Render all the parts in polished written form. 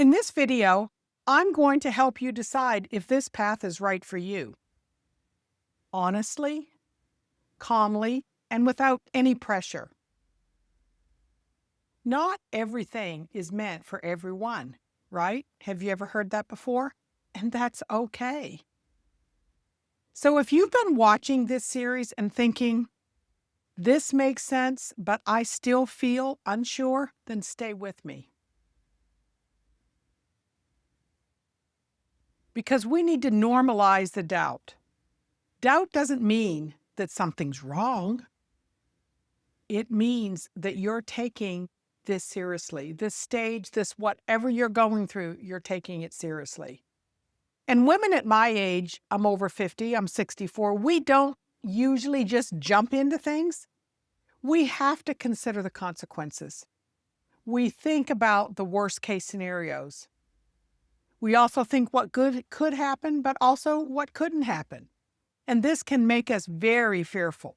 In this video, I'm going to help you decide if this path is right for you. Honestly, calmly, and without any pressure. Not everything is meant for everyone, right? Have you ever heard that before? And that's okay. So if you've been watching this series and thinking, this makes sense, but I still feel unsure, then stay with me. Because we need to normalize the doubt. Doubt doesn't mean that something's wrong. It means that you're taking this seriously. This stage, this whatever you're going through, you're taking it seriously. And women at my age, I'm over 50, I'm 64, we don't usually just jump into things. We have to consider the consequences. We think about the worst case scenarios. We also think what good could happen, but also what couldn't happen. And this can make us very fearful.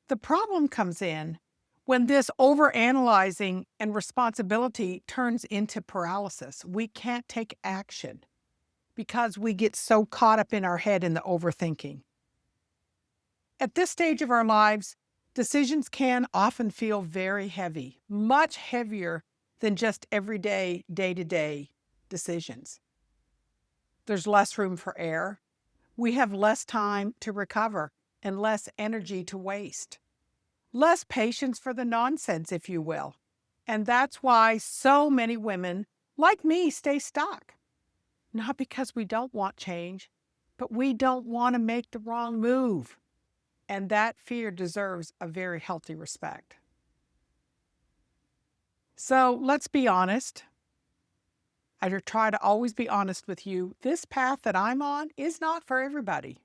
The problem comes in when this overanalyzing and responsibility turns into paralysis. We can't take action because we get so caught up in our head in the overthinking. At this stage of our lives, decisions can often feel very heavy, much heavier than just everyday, day-to-day decisions. There's less room for error. We have less time to recover and less energy to waste. Less patience for the nonsense, if you will. And that's why so many women, like me, stay stuck. Not because we don't want change, but we don't want to make the wrong move. And that fear deserves a very healthy respect. So let's be honest. I try to always be honest with you. This path that I'm on is not for everybody.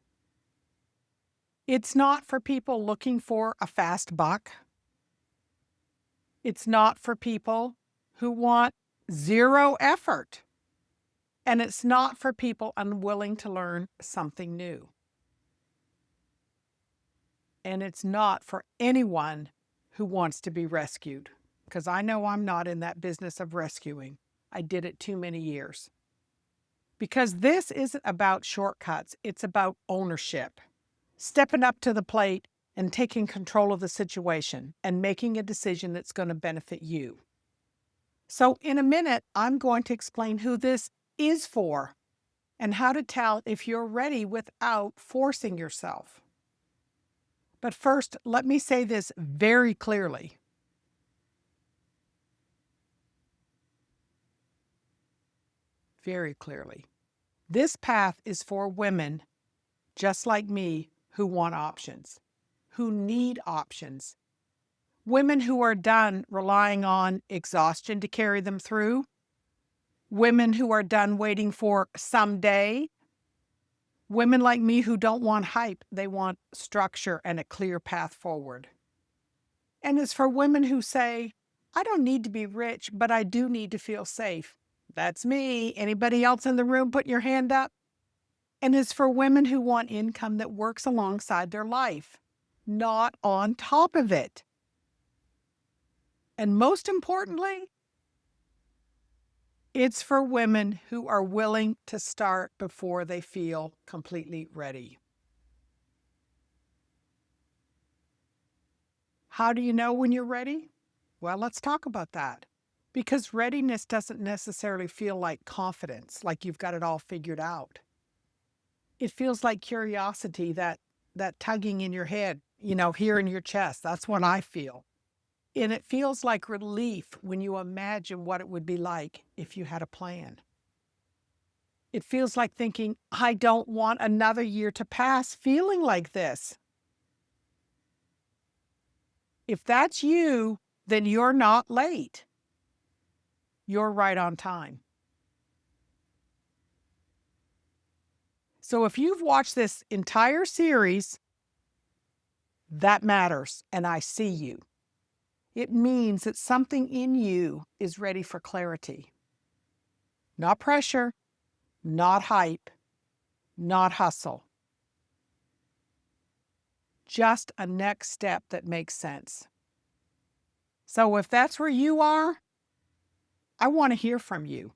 It's not for people looking for a fast buck. It's not for people who want zero effort. And it's not for people unwilling to learn something new. And it's not for anyone who wants to be rescued, because I know I'm not in that business of rescuing. I did it too many years. Because this isn't about shortcuts, it's about ownership. Stepping up to the plate and taking control of the situation and making a decision that's going to benefit you. So in a minute, I'm going to explain who this is for and how to tell if you're ready without forcing yourself. But first, let me say this very clearly. Very clearly. This path is for women just like me who want options, who need options. Women who are done relying on exhaustion to carry them through. Women who are done waiting for someday. Women like me who don't want hype, they want structure and a clear path forward. And it's for women who say, I don't need to be rich, but I do need to feel safe. That's me. Anybody else in the room, put your hand up? And it's for women who want income that works alongside their life, not on top of it. And most importantly, it's for women who are willing to start before they feel completely ready. How do you know when you're ready? Well, let's talk about that. Because readiness doesn't necessarily feel like confidence, like you've got it all figured out. It feels like curiosity, that tugging in your head, here in your chest. That's what I feel. And it feels like relief when you imagine what it would be like if you had a plan. It feels like thinking, I don't want another year to pass feeling like this. If that's you, then you're not late. You're right on time. So if you've watched this entire series, that matters, and I see you. It means that something in you is ready for clarity. Not pressure, not hype, not hustle. Just a next step that makes sense. So if that's where you are, I want to hear from you.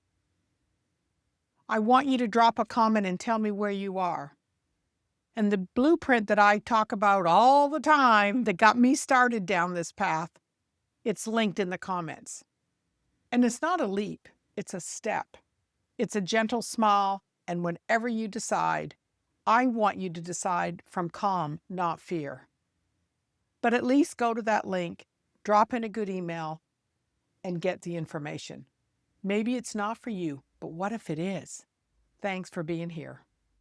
I want you to drop a comment and tell me where you are. And the blueprint that I talk about all the time that got me started down this path, it's linked in the comments. And it's not a leap, it's a step. It's a gentle smile, and whenever you decide, I want you to decide from calm, not fear. But at least go to that link, drop in a good email, and get the information. Maybe it's not for you, but what if it is? Thanks for being here.